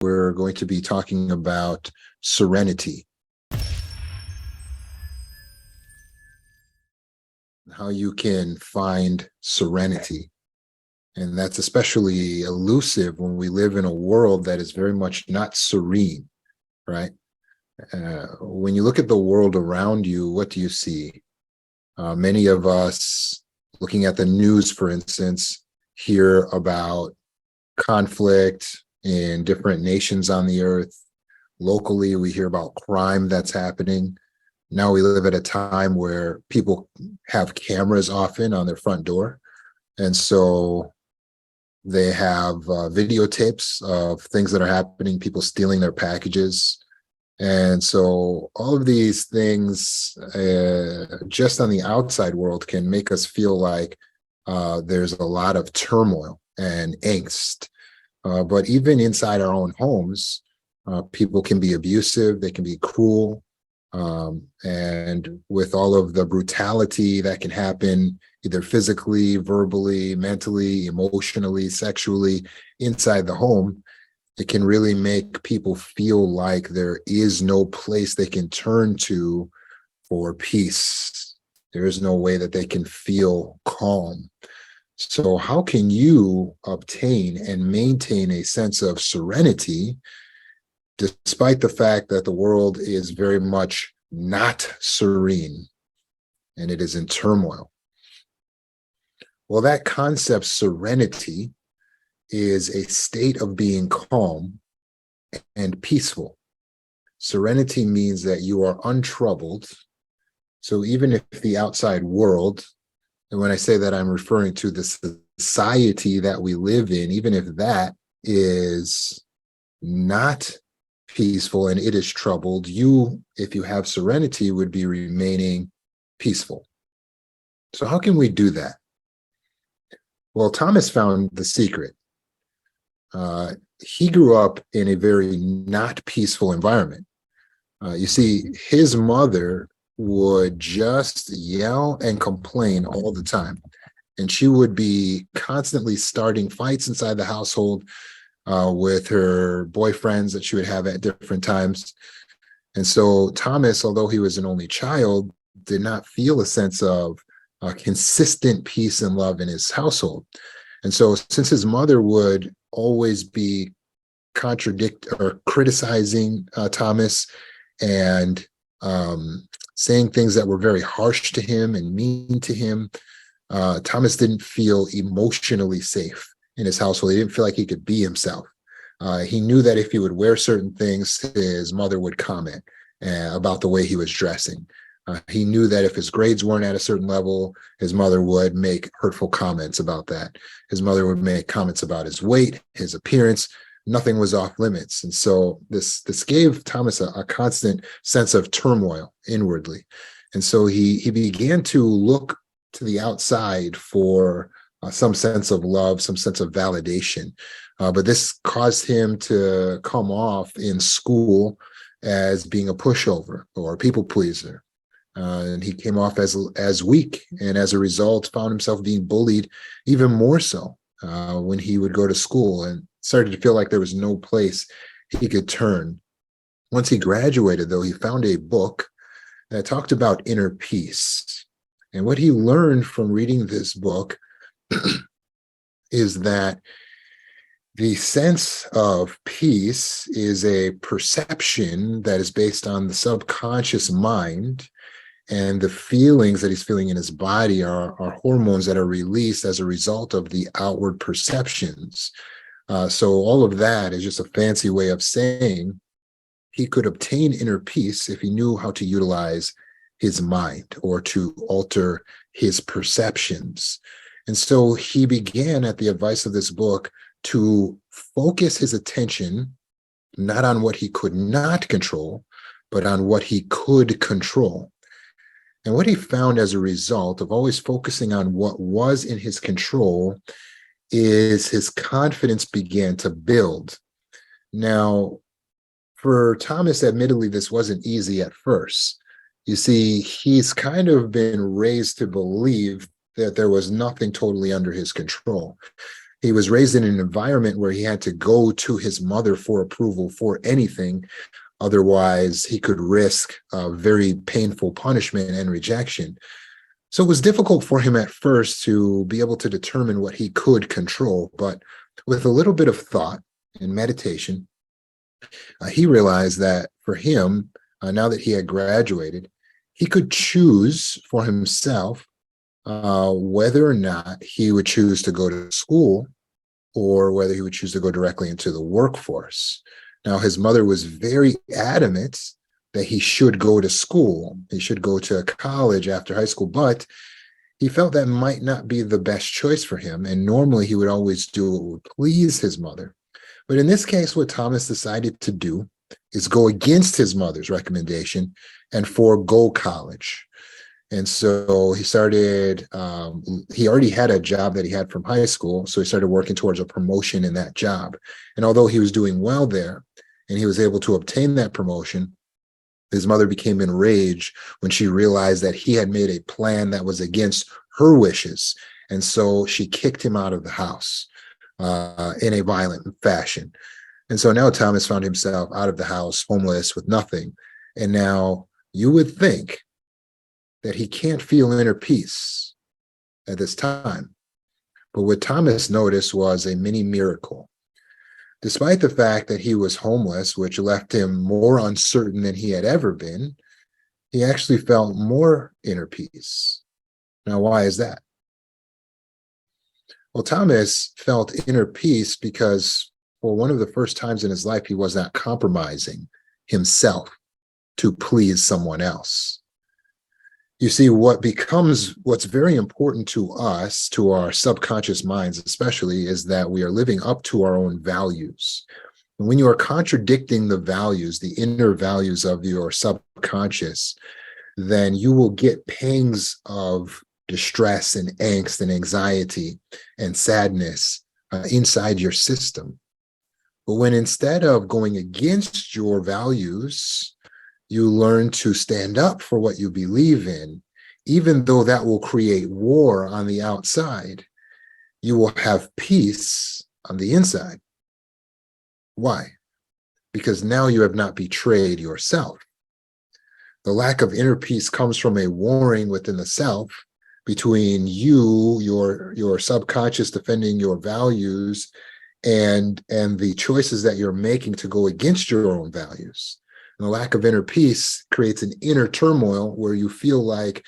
we're going to be talking about serenity, how you can find serenity. And that's especially elusive when we live in a world that is very much not serene, right? When you look at the world around you, what do you see? Many of us, looking at the news, for instance, hear about conflict in different nations on the earth. Locally, we hear about crime that's happening. Now we live at a time where people have cameras often on their front door. And so they have videotapes of things that are happening, people stealing their packages. And so all of these things just on the outside world can make us feel like there's a lot of turmoil and angst. But even inside our own homes, people can be abusive, they can be cruel. And with all of the brutality that can happen, either physically, verbally, mentally, emotionally, sexually, inside the home, it can really make people feel like there is no place they can turn to for peace. There is no way that they can feel calm. So how can you obtain and maintain a sense of serenity despite the fact that the world is very much not serene and it is in turmoil? Well, that concept, serenity, is a state of being calm and peaceful. Serenity means that you are untroubled. So even if the outside world, and when I say that, I'm referring to the society that we live in, even if that is not peaceful and it is troubled, you, if you have serenity, would be remaining peaceful. So how can we do that? Well, Thomas found the secret. He grew up in a very not peaceful environment. You see, his mother would just yell and complain all the time. And she would be constantly starting fights inside the household with her boyfriends that she would have at different times. And so Thomas, although he was an only child, did not feel a sense of consistent peace and love in his household. And so since his mother would always be criticizing Thomas and saying things that were very harsh to him and mean to him, Thomas didn't feel emotionally safe in his household. He didn't feel like he could be himself. He knew that if he would wear certain things, his mother would comment about the way he was dressing. He knew that if his grades weren't at a certain level, his mother would make hurtful comments about that. His mother would make comments about his weight, his appearance. Nothing was off limits. And so this gave Thomas a constant sense of turmoil inwardly. And so he began to look to the outside for some sense of love, some sense of validation. But this caused him to come off in school as being a pushover or a people pleaser. And he came off as weak, and as a result found himself being bullied even more so when he would go to school, and started to feel like there was no place he could turn. Once he graduated, though, he found a book that talked about inner peace. And what he learned from reading this book is that the sense of peace is a perception that is based on the subconscious mind, and the feelings that he's feeling in his body are hormones that are released as a result of the outward perceptions. So all of that is just a fancy way of saying he could obtain inner peace if he knew how to utilize his mind or to alter his perceptions. And so he began, at the advice of this book, to focus his attention not on what he could not control, but on what he could control. And what he found as a result of always focusing on what was in his control is his confidence began to build. Now, for Thomas, admittedly, this wasn't easy at first. You see, he's kind of been raised to believe that there was nothing totally under his control. He was raised in an environment where he had to go to his mother for approval for anything. Otherwise, he could risk a very painful punishment and rejection. So it was difficult for him at first to be able to determine what he could control. But with a little bit of thought and meditation, he realized that for him, now that he had graduated, he could choose for himself whether or not he would choose to go to school or whether he would choose to go directly into the workforce. Now, his mother was very adamant that he should go to school. He should go to college after high school, but he felt that might not be the best choice for him. And normally he would always do what would please his mother. But in this case, what Thomas decided to do is go against his mother's recommendation and forego college. And so he started, he already had a job that he had from high school. So he started working towards a promotion in that job. And although he was doing well there and he was able to obtain that promotion, his mother became enraged when she realized that he had made a plan that was against her wishes. And so she kicked him out of the house in a violent fashion. And so now Thomas found himself out of the house, homeless, with nothing. And now you would think that he can't feel inner peace at this time. But what Thomas noticed was a mini miracle. Despite the fact that he was homeless, which left him more uncertain than he had ever been, he actually felt more inner peace. Now, why is that? Well, Thomas felt inner peace because for one of the first times in his life, he was not compromising himself to please someone else. You see, what's very important to us, to our subconscious minds especially, is that we are living up to our own values. And when you are contradicting the values, the inner values of your subconscious, then you will get pangs of distress and angst and anxiety and sadness inside your system. But when instead of going against your values, you learn to stand up for what you believe in, even though that will create war on the outside, you will have peace on the inside. Why? Because now you have not betrayed yourself. The lack of inner peace comes from a warring within the self between you, your subconscious defending your values, and the choices that you're making to go against your own values. And the lack of inner peace creates an inner turmoil where you feel like,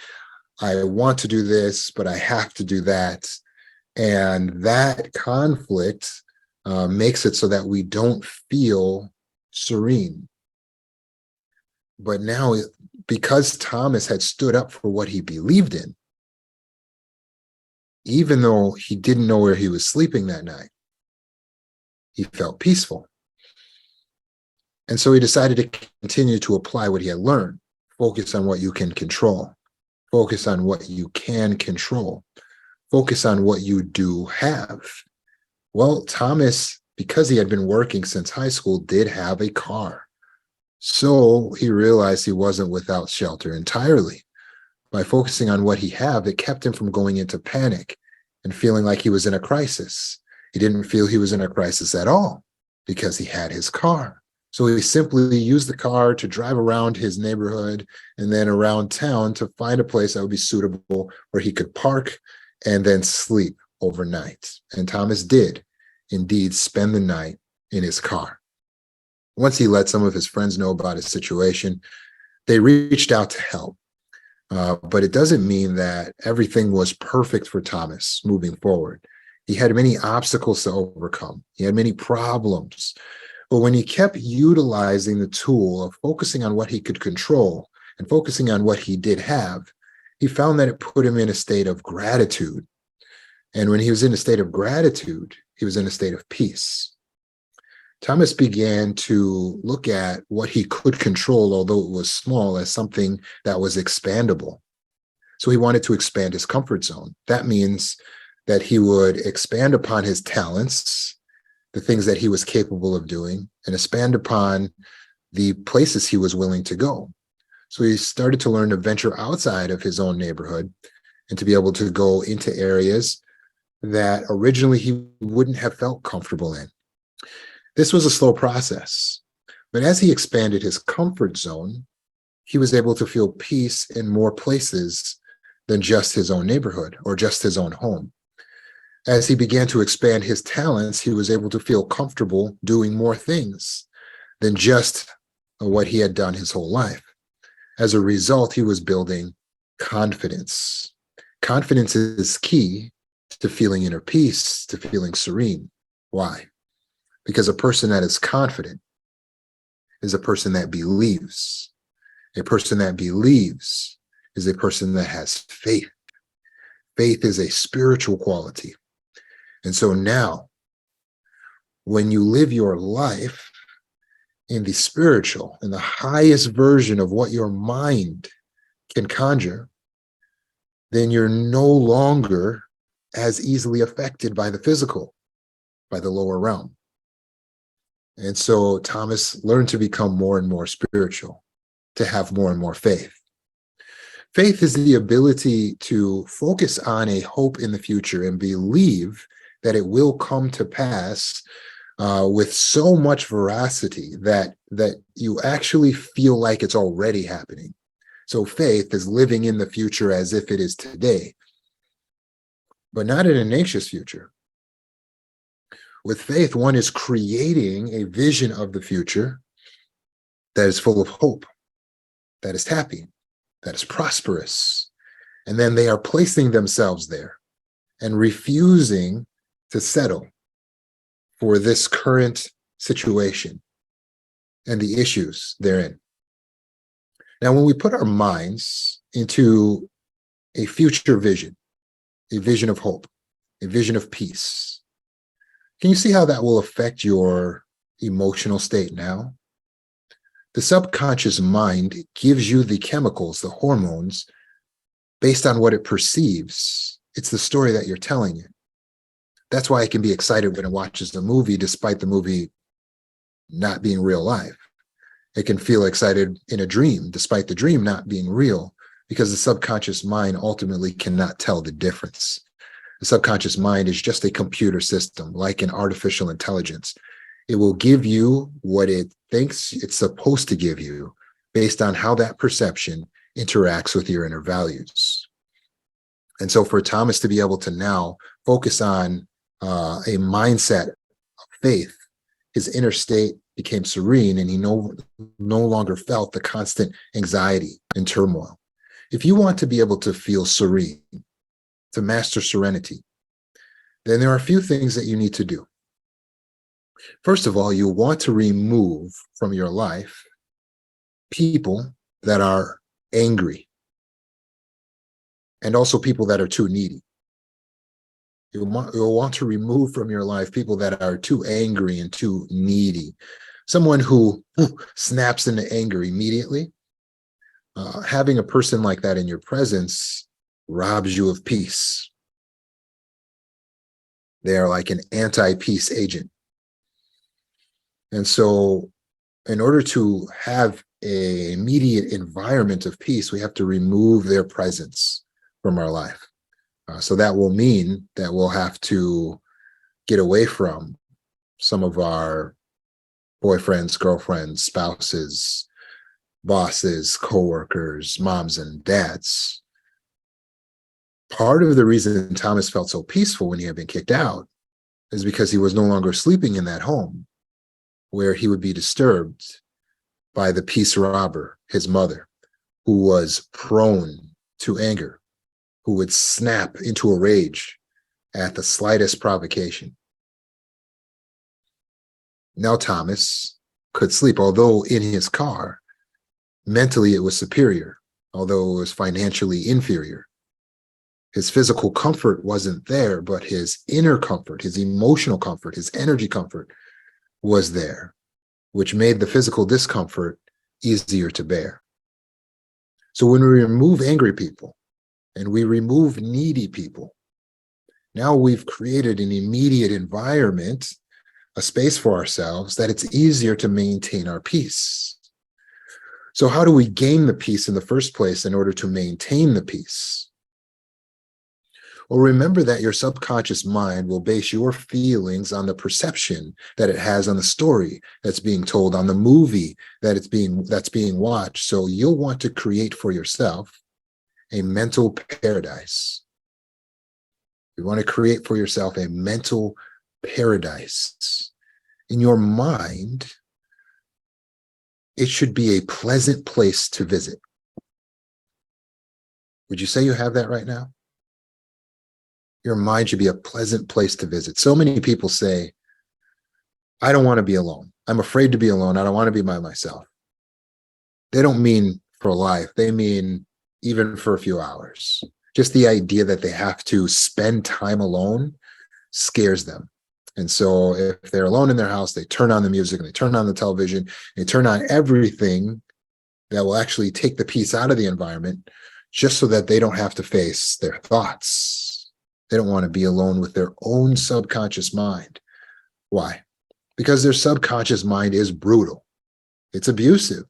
I want to do this, but I have to do that. And that conflict makes it so that we don't feel serene. But now, because Thomas had stood up for what he believed in, even though he didn't know where he was sleeping that night, he felt peaceful. And so he decided to continue to apply what he had learned, focus on what you can control, focus on what you can control, focus on what you do have. Well, Thomas, because he had been working since high school, did have a car. So he realized he wasn't without shelter entirely. By focusing on what he had, it kept him from going into panic and feeling like he was in a crisis. He didn't feel he was in a crisis at all because he had his car. So he simply used the car to drive around his neighborhood and then around town to find a place that would be suitable where he could park and then sleep overnight. And Thomas did indeed spend the night in his car. Once he let some of his friends know about his situation, they reached out to help. But it doesn't mean that everything was perfect for Thomas moving forward. He had many obstacles to overcome. He had many problems. But when he kept utilizing the tool of focusing on what he could control and focusing on what he did have, he found that it put him in a state of gratitude. And when he was in a state of gratitude, he was in a state of peace. Thomas began to look at what he could control, although it was small, as something that was expandable. So he wanted to expand his comfort zone. That means that he would expand upon his talents, the things that he was capable of doing, and expand upon the places he was willing to go. So he started to learn to venture outside of his own neighborhood and to be able to go into areas that originally he wouldn't have felt comfortable in. This was a slow process, but as he expanded his comfort zone, he was able to feel peace in more places than just his own neighborhood or just his own home. As he began to expand his talents, he was able to feel comfortable doing more things than just what he had done his whole life. As a result, he was building confidence. Confidence is key to feeling inner peace, to feeling serene. Why? Because a person that is confident is a person that believes. A person that believes is a person that has faith. Faith is a spiritual quality. And so now, when you live your life in the spiritual, in the highest version of what your mind can conjure, then you're no longer as easily affected by the physical, by the lower realm. And so Thomas learned to become more and more spiritual, to have more and more faith. Faith is the ability to focus on a hope in the future and believe that it will come to pass with so much veracity that you actually feel like it's already happening. So faith is living in the future as if it is today, but not in an anxious future. With faith, one is creating a vision of the future that is full of hope, that is happy, that is prosperous. And then they are placing themselves there and refusing to settle for this current situation and the issues therein. Now, when we put our minds into a future vision, a vision of hope, a vision of peace, can you see how that will affect your emotional state now? The subconscious mind gives you the chemicals, the hormones, based on what it perceives. It's the story that you're telling it. That's why it can be excited when it watches a movie, despite the movie not being real life. It can feel excited in a dream, despite the dream not being real, because the subconscious mind ultimately cannot tell the difference. The subconscious mind is just a computer system, like an artificial intelligence. It will give you what it thinks it's supposed to give you based on how that perception interacts with your inner values. And so for Thomas to be able to now focus on a mindset of faith, his inner state became serene and he no longer felt the constant anxiety and turmoil. If you want to be able to feel serene, to master serenity, then there are a few things that you need to do. First of all, you want to remove from your life people that are angry and also people that are too needy. You'll want to remove from your life people that are too angry and too needy. Someone who snaps into anger immediately. Having a person like that in your presence robs you of peace. They are like an anti-peace agent. And so in order to have an immediate environment of peace, we have to remove their presence from our life. So that will mean that we'll have to get away from some of our boyfriends, girlfriends, spouses, bosses, coworkers, moms and dads. Part of the reason Thomas felt so peaceful when he had been kicked out is because he was no longer sleeping in that home where he would be disturbed by the peace robber, his mother, who was prone to anger, who would snap into a rage at the slightest provocation. Now Thomas could sleep, although in his car, mentally it was superior, although it was financially inferior. His physical comfort wasn't there, but his inner comfort, his emotional comfort, his energy comfort was there, which made the physical discomfort easier to bear. So when we remove angry people and we remove needy people, now we've created an immediate environment, a space for ourselves that it's easier to maintain our peace. So how do we gain the peace in the first place in order to maintain the peace? Well, remember that your subconscious mind will base your feelings on the perception that it has on the story that's being told, on the movie that's being watched. So you'll want to create for yourself a mental paradise. You want to create for yourself a mental paradise. In your mind, it should be a pleasant place to visit. Would you say you have that right now? Your mind should be a pleasant place to visit. So many people say, I don't want to be alone. I'm afraid to be alone. I don't want to be by myself. They don't mean for life. They mean even for a few hours. Just the idea that they have to spend time alone scares them. And so if they're alone in their house, they turn on the music and they turn on the television, they turn on everything that will actually take the peace out of the environment, just so that they don't have to face their thoughts. They don't want to be alone with their own subconscious mind. Why? Because their subconscious mind is brutal. It's abusive.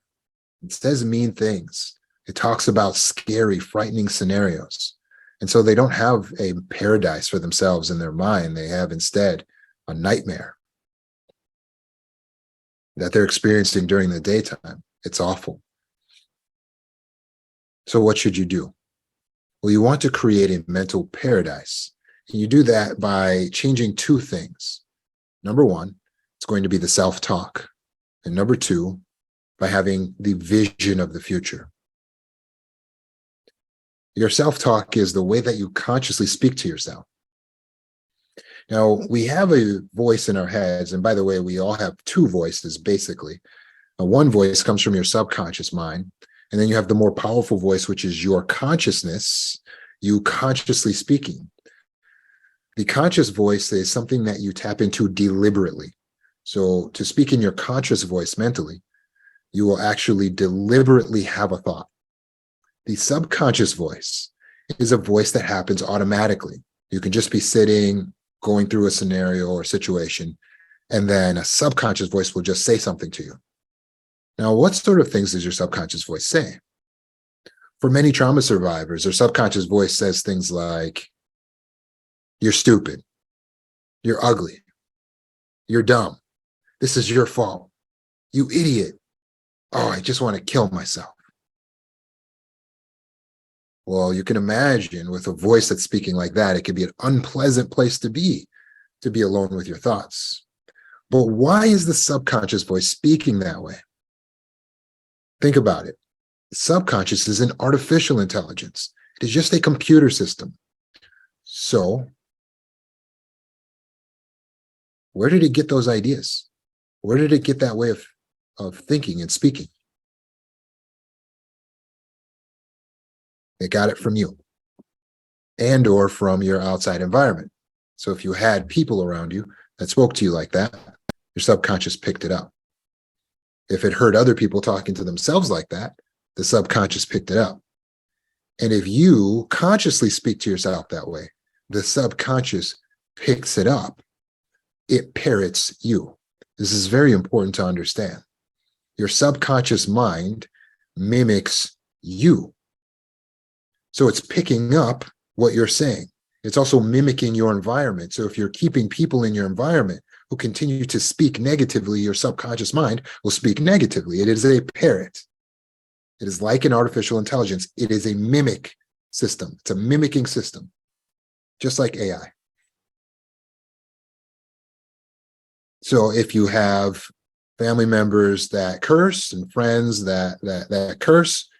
It says mean things. It talks about scary, frightening scenarios. And so they don't have a paradise for themselves in their mind. They have instead a nightmare that they're experiencing during the daytime. It's awful. So what should you do? Well, you want to create a mental paradise. And you do that by changing two things. Number one, it's going to be the self-talk. And number two, by having the vision of the future. Your self-talk is the way that you consciously speak to yourself. Now, we have a voice in our heads, and by the way, we all have two voices, basically. One voice comes from your subconscious mind, and then you have the more powerful voice, which is your consciousness, you consciously speaking. The conscious voice is something that you tap into deliberately. So to speak in your conscious voice mentally, you will actually deliberately have a thought. The subconscious voice is a voice that happens automatically. You can just be sitting, going through a scenario or situation, and then a subconscious voice will just say something to you. Now, what sort of things does your subconscious voice say? For many trauma survivors, their subconscious voice says things like, you're stupid, you're ugly, you're dumb, this is your fault, you idiot, oh, I just want to kill myself. Well, you can imagine with a voice that's speaking like that, it could be an unpleasant place to be alone with your thoughts. But why is the subconscious voice speaking that way? Think about it. The subconscious is an artificial intelligence. It is just a computer system. So, where did it get those ideas? Where did it get that way of thinking and speaking? It got it from you and or from your outside environment. So if you had people around you that spoke to you like that, your subconscious picked it up. If it heard other people talking to themselves like that, the subconscious picked it up. And if you consciously speak to yourself that way, the subconscious picks it up. It parrots you. This is very important to understand. Your subconscious mind mimics you. So it's picking up what you're saying. It's also mimicking your environment. So if you're keeping people in your environment who continue to speak negatively, your subconscious mind will speak negatively. It is a parrot. It is like an artificial intelligence. It is a mimic system. It's a mimicking system, just like AI. So if you have family members that curse and friends that curse,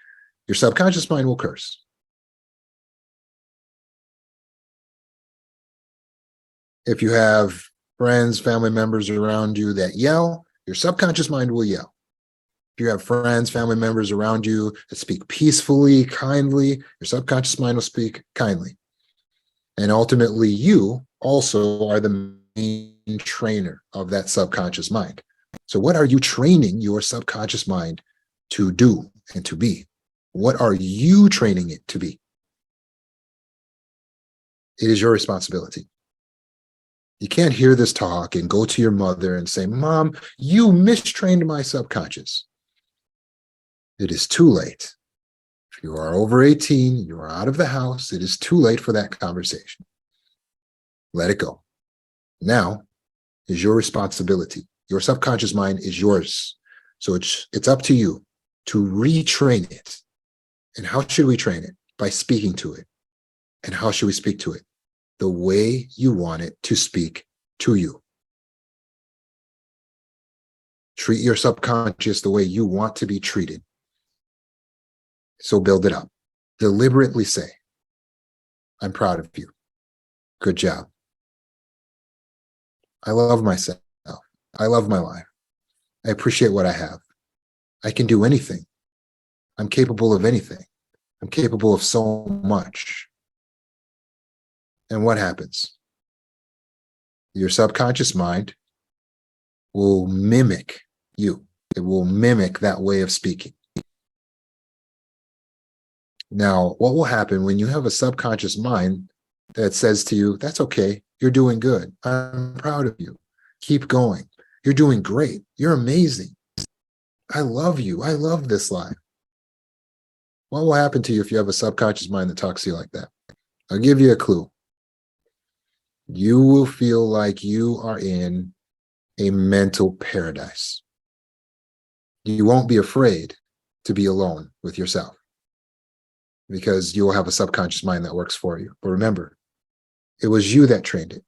your subconscious mind will curse. If you have friends, family members around you that yell, your subconscious mind will yell. If you have friends, family members around you that speak peacefully, kindly, your subconscious mind will speak kindly. And ultimately, you also are the main trainer of that subconscious mind. So what are you training your subconscious mind to do and to be? What are you training it to be? It is your responsibility. You can't hear this talk and go to your mother and say, Mom, you mistrained my subconscious. It is too late. If you are over 18, you are out of the house, it is too late for that conversation. Let it go. Now is your responsibility. Your subconscious mind is yours. So it's up to you to retrain it. And how should we train it? By speaking to it. And how should we speak to it? The way you want it to speak to you. Treat your subconscious the way you want to be treated. So build it up. Deliberately say, I'm proud of you. Good job. I love myself. I love my life. I appreciate what I have. I can do anything. I'm capable of anything. I'm capable of so much. And what happens? Your subconscious mind will mimic you. It will mimic that way of speaking. Now, what will happen when you have a subconscious mind that says to you, that's okay, you're doing good. I'm proud of you. Keep going. You're doing great. You're amazing. I love you. I love this life. What will happen to you if you have a subconscious mind that talks to you like that? I'll give you a clue. You will feel like you are in a mental paradise. You won't be afraid to be alone with yourself because you will have a subconscious mind that works for you. But remember, it was you that trained it.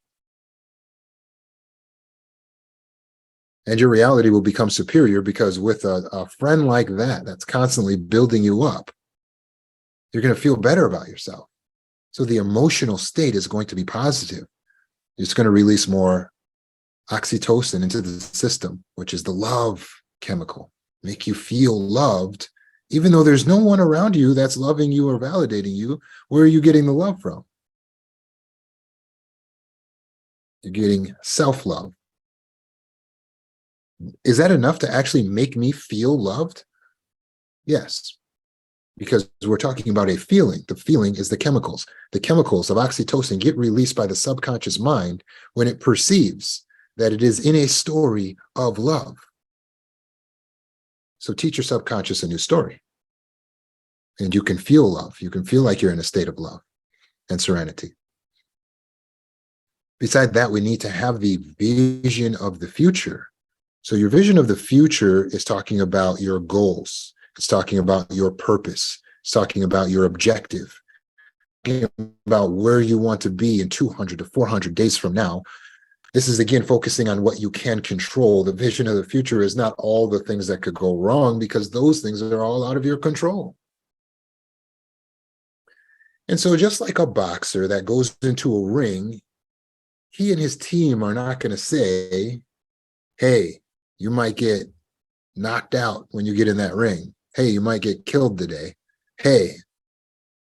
And your reality will become superior because with a friend like that, that's constantly building you up, you're going to feel better about yourself. So the emotional state is going to be positive. It's going to release more oxytocin into the system, which is the love chemical. Make you feel loved, even though there's no one around you that's loving you or validating you. Where are you getting the love from? You're getting self-love. Is that enough to actually make me feel loved? Yes, because we're talking about a feeling. The feeling is the chemicals. The chemicals of oxytocin get released by the subconscious mind when it perceives that it is in a story of love. So teach your subconscious a new story. And you can feel love. You can feel like you're in a state of love and serenity. Beside that, we need to have the vision of the future. So your vision of the future is talking about your goals. It's talking about your purpose. It's talking about your objective. Talking about where you want to be in 200 to 400 days from now. This is, again, focusing on what you can control. The vision of the future is not all the things that could go wrong because those things are all out of your control. And so just like a boxer that goes into a ring, he and his team are not going to say, hey, you might get knocked out when you get in that ring. Hey, you might get killed today. Hey,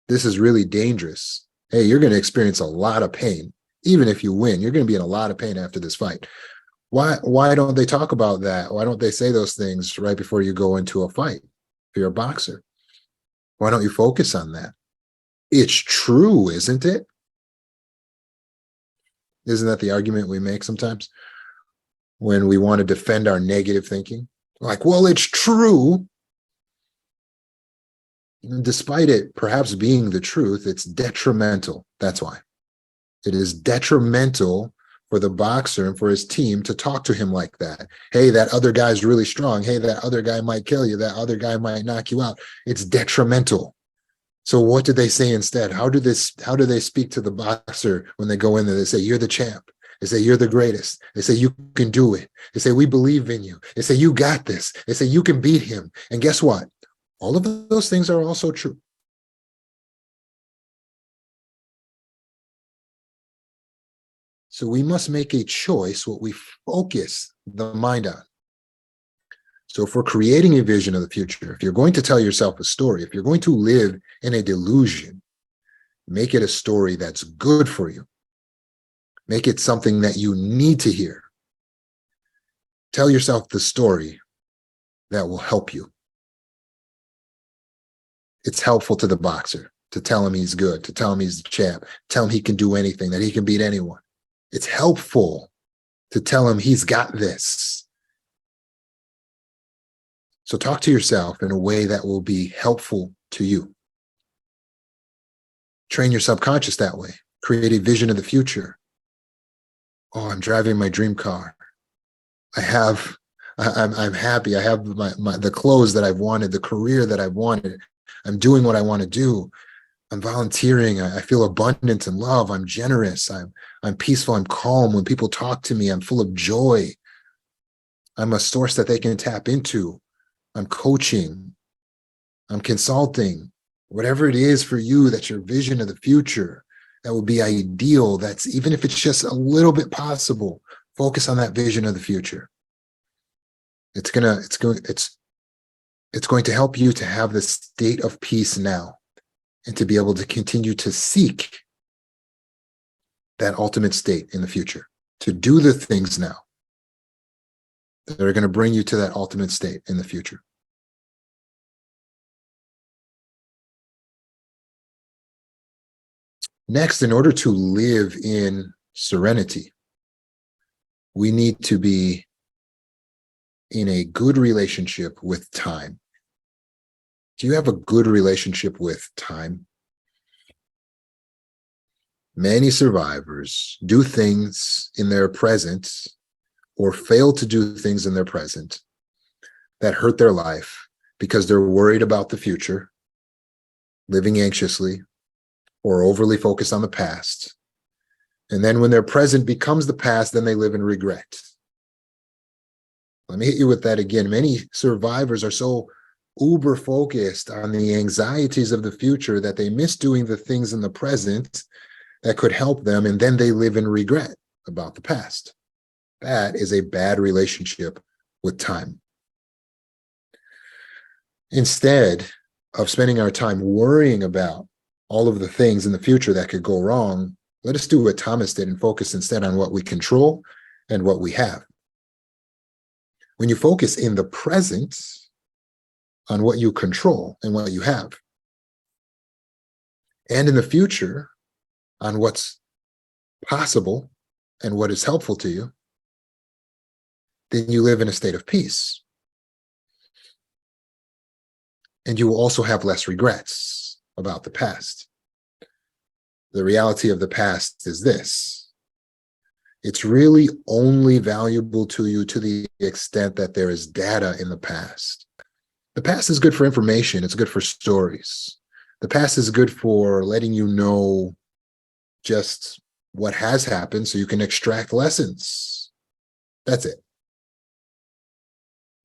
this is really dangerous. Hey, you're going to experience a lot of pain. Even if you win, you're going to be in a lot of pain after this fight. Why don't they talk about that? Why don't they say those things right before you go into a fight? If you're a boxer, why don't you focus on that? It's true, isn't it? Isn't that the argument we make sometimes when we want to defend our negative thinking? Like, well, it's true. Despite it perhaps being the truth, it's detrimental. That's why. It is detrimental for the boxer and for his team to talk to him like that. Hey, that other guy's really strong. Hey, that other guy might kill you. That other guy might knock you out. It's detrimental. So what do they say instead? How do they speak to the boxer when they go in there? They say, you're the champ. They say, you're the greatest. They say, you can do it. They say, we believe in you. They say, you got this. They say, you can beat him. And guess what? All of those things are also true. So we must make a choice what we focus the mind on. So if we're creating a vision of the future, if you're going to tell yourself a story, if you're going to live in a delusion, make it a story that's good for you. Make it something that you need to hear. Tell yourself the story that will help you. It's helpful to the boxer to tell him he's good, to tell him he's the champ, tell him he can do anything, that he can beat anyone. It's helpful to tell him he's got this. So talk to yourself in a way that will be helpful to you. Train your subconscious that way. Create a vision of the future. Oh, I'm driving my dream car. I have, I'm happy. I have the clothes that I've wanted, the career that I've wanted. I'm doing what I want to do. I'm volunteering. I feel abundance and love. I'm generous. I'm peaceful. I'm calm. When people talk to me, I'm full of joy. I'm a source that they can tap into. I'm coaching. I'm consulting. Whatever it is for you, that's your vision of the future. That would be ideal. That's even if it's just a little bit possible. Focus on that vision of the future. It's going to help you to have the state of peace now and to be able to continue to seek that ultimate state in the future, to do the things now that are going to bring you to that ultimate state in the future. Next, in order to live in serenity, we need to be in a good relationship with time. Do you have a good relationship with time? Many survivors do things in their present or fail to do things in their present that hurt their life because they're worried about the future, living anxiously, or overly focused on the past. And then when their present becomes the past, then they live in regret. Let me hit you with that again. Many survivors are so uber focused on the anxieties of the future that they miss doing the things in the present that could help them, and then they live in regret about the past. That is a bad relationship with time. Instead of spending our time worrying about all of the things in the future that could go wrong, let us do what Thomas did and focus instead on what we control and what we have. When you focus in the present on what you control and what you have, and in the future on what's possible and what is helpful to you, then you live in a state of peace. And you will also have less regrets about the past. The reality of the past is this: it's really only valuable to you to the extent that there is data in the past. The past is good for information. It's good for stories. The past is good for letting you know just what has happened so you can extract lessons. That's it.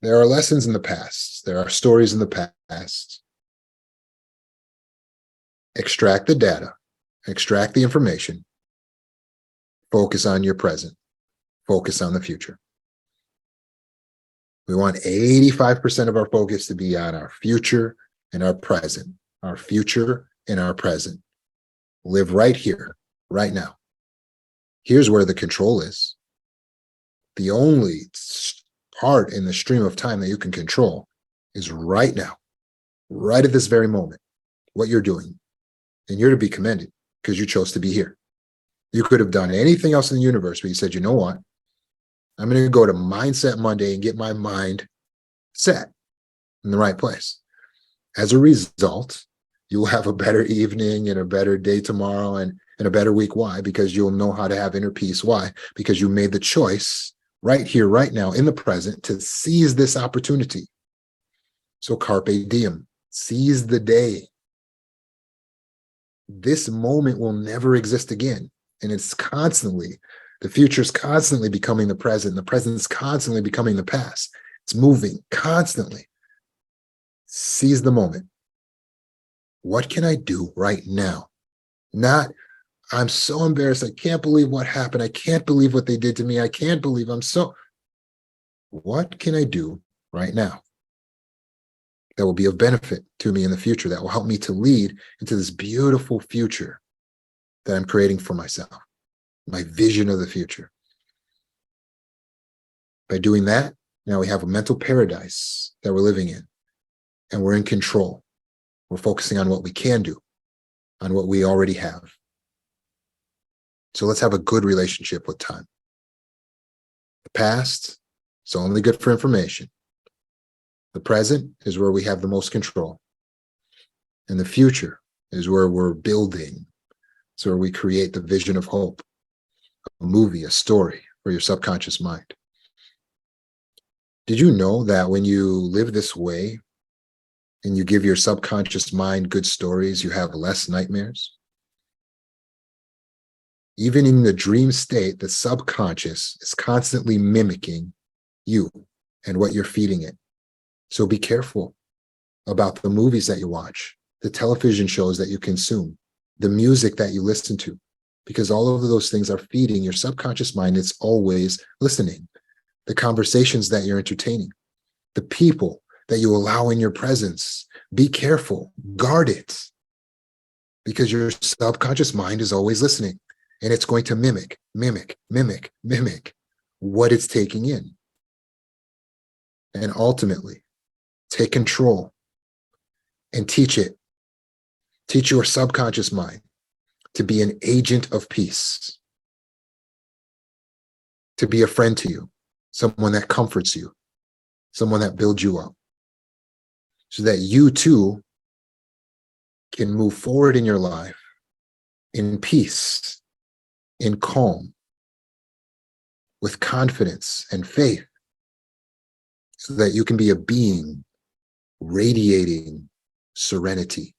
There are lessons in the past. There are stories in the past. Extract the data. Extract the information. Focus on your present. Focus on the future. We want 85% of our focus to be on our future and our present. Our future and our present. Live right here, right now. Here's where the control is. The only part in the stream of time that you can control is right now, right at this very moment, what you're doing. And you're to be commended because you chose to be here. You could have done anything else in the universe, but you said, you know what? I'm going to go to Mindset Monday and get my mind set in the right place. As a result, you will have a better evening and a better day tomorrow and a better week. Why? Because you'll know how to have inner peace. Why? Because you made the choice right here, right now, in the present, to seize this opportunity. So carpe diem, seize the day. This moment will never exist again. And it's constantly, the future is constantly becoming the present. The present is constantly becoming the past. It's moving constantly. Seize the moment. What can I do right now? Not, I'm so embarrassed. I can't believe what happened. I can't believe what they did to me. I can't believe what can I do right now that will be of benefit to me in the future, that will help me to lead into this beautiful future that I'm creating for myself, my vision of the future. By doing that, now we have a mental paradise that we're living in, and we're in control. We're focusing on what we can do, on what we already have. So let's have a good relationship with time. The past is only good for information. The present is where we have the most control. And the future is where we're building. It's where we create the vision of hope. a movie, a story for your subconscious mind. Did you know that when you live this way and you give your subconscious mind good stories, you have less nightmares? Even in the dream state, the subconscious is constantly mimicking you and what you're feeding it. So be careful about the movies that you watch, the television shows that you consume, the music that you listen to, because all of those things are feeding your subconscious mind. It's always listening. The conversations that you're entertaining, the people that you allow in your presence, be careful, guard it, because your subconscious mind is always listening, and it's going to mimic what it's taking in. And ultimately, take control and teach it. Teach your subconscious mind to be an agent of peace, to be a friend to you, someone that comforts you, someone that builds you up, so that you too can move forward in your life in peace, in calm, with confidence and faith, so that you can be a being radiating serenity.